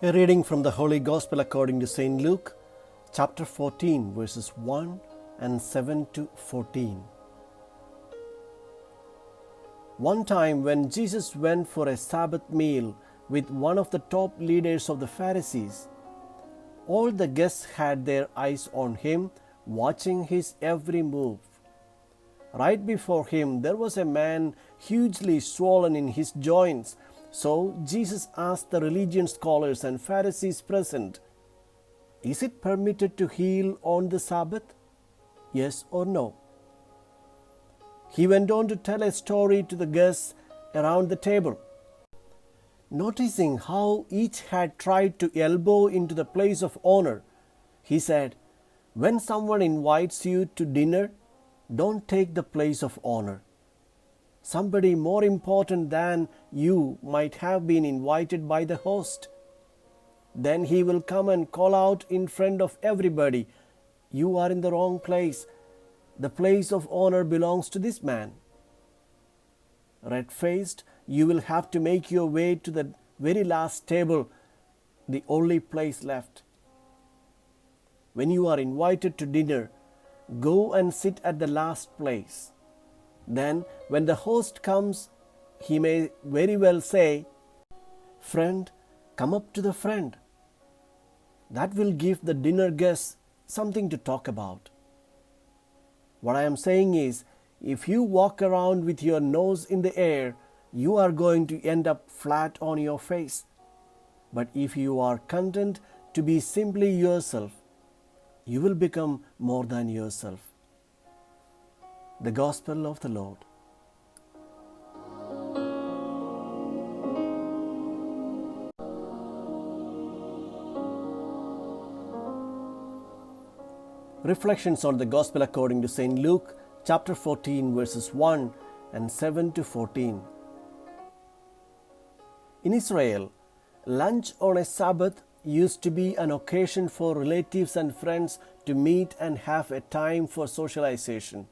A reading from the Holy Gospel according to St. Luke, chapter 14, verses 1 and 7 to 14. One time when Jesus went for a Sabbath meal with one of the top leaders of the Pharisees, all the guests had their eyes on him, watching his every move. Right before him there was a man hugely swollen in his joints. So Jesus asked the religious scholars and Pharisees present, "Is it permitted to heal on the Sabbath? Yes or no?" He went on to tell a story to the guests around the table. Noticing how each had tried to elbow into the place of honor, he said, "When someone invites you to dinner, don't take the place of honor. Somebody more important than you might have been invited by the host. Then he will come and call out in front of everybody, 'You are in the wrong place. The place of honor belongs to this man.' Red-faced, you will have to make your way to the very last table, the only place left. When you are invited to dinner, go and sit at the last place. Then, when the host comes, he may very well say, 'Friend, come up to the front.' That will give the dinner guests something to talk about. What I am saying is, if you walk around with your nose in the air, you are going to end up flat on your face. But if you are content to be simply yourself, you will become more than yourself." The Gospel of the Lord. Reflections on the Gospel according to St. Luke, chapter 14, verses 1 and 7 to 14. In Israel, lunch on a Sabbath used to be an occasion for relatives and friends to meet and have a time for socialization.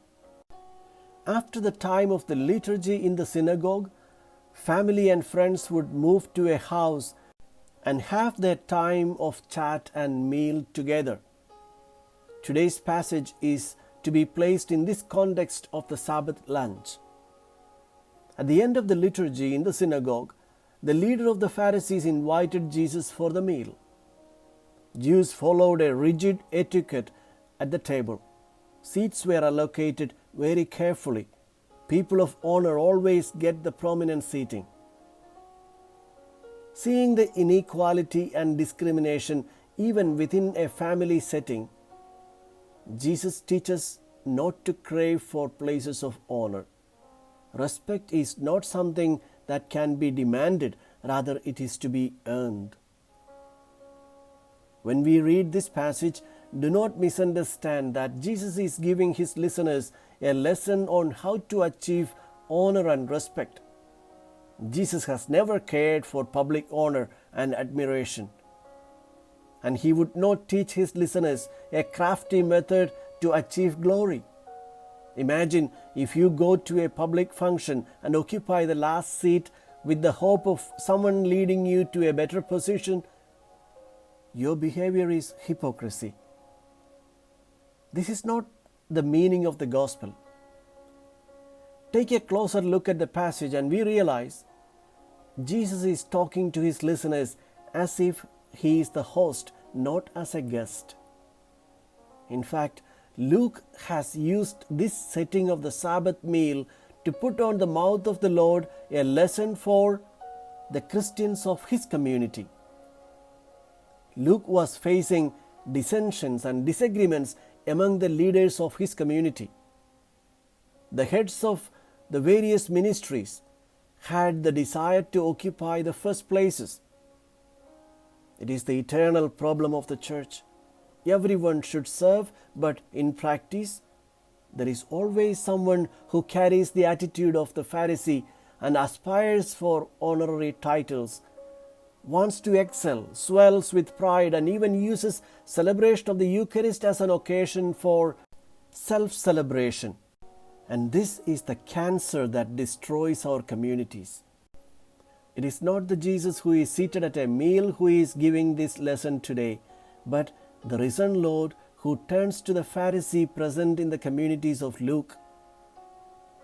After the time of the liturgy in the synagogue, family and friends would move to a house and have their time of chat and meal together. Today's passage is to be placed in this context of the Sabbath lunch. At the end of the liturgy in the synagogue, the leader of the Pharisees invited Jesus for the meal. Jews followed a rigid etiquette at the table. Seats were allocated very carefully. People of honor always get the prominent seating. Seeing the inequality and discrimination even within a family setting, Jesus teaches not to crave for places of honor. Respect is not something that can be demanded, rather it is to be earned. When we read this passage, do not misunderstand that Jesus is giving his listeners a lesson on how to achieve honor and respect. Jesus has never cared for public honor and admiration, and he would not teach his listeners a crafty method to achieve glory. Imagine if you go to a public function and occupy the last seat with the hope of someone leading you to a better position. Your behaviour is hypocrisy. This is not the meaning of the gospel. Take a closer look at the passage and we realize Jesus is talking to his listeners as if he is the host, not as a guest. In fact, Luke has used this setting of the Sabbath meal to put on the mouth of the Lord a lesson for the Christians of his community. Luke was facing dissensions and disagreements among the leaders of his community. The heads of the various ministries had the desire to occupy the first places. It is the eternal problem of the church. Everyone should serve, but in practice, there is always someone who carries the attitude of the Pharisee and aspires for honorary titles, wants to excel, swells with pride, and even uses celebration of the Eucharist as an occasion for self-celebration. And this is the cancer that destroys our communities. It is not the Jesus who is seated at a meal who is giving this lesson today, but the risen Lord who turns to the Pharisee present in the communities of Luke.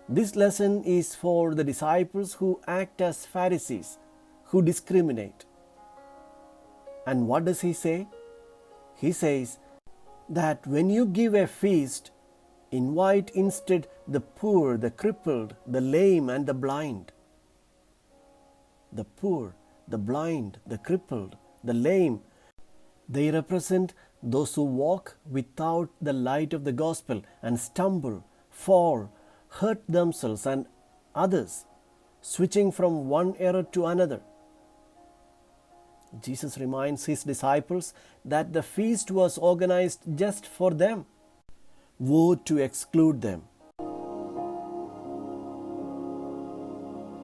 This lesson is for the disciples who act as Pharisees, who discriminate. And what does he say? He says that when you give a feast, invite instead the poor, the crippled, the lame, and the blind. The poor, the blind, the crippled, the lame, they represent those who walk without the light of the gospel and stumble, fall, hurt themselves and others, switching from one error to another. Jesus reminds his disciples that the feast was organized just for them. Woe to exclude them.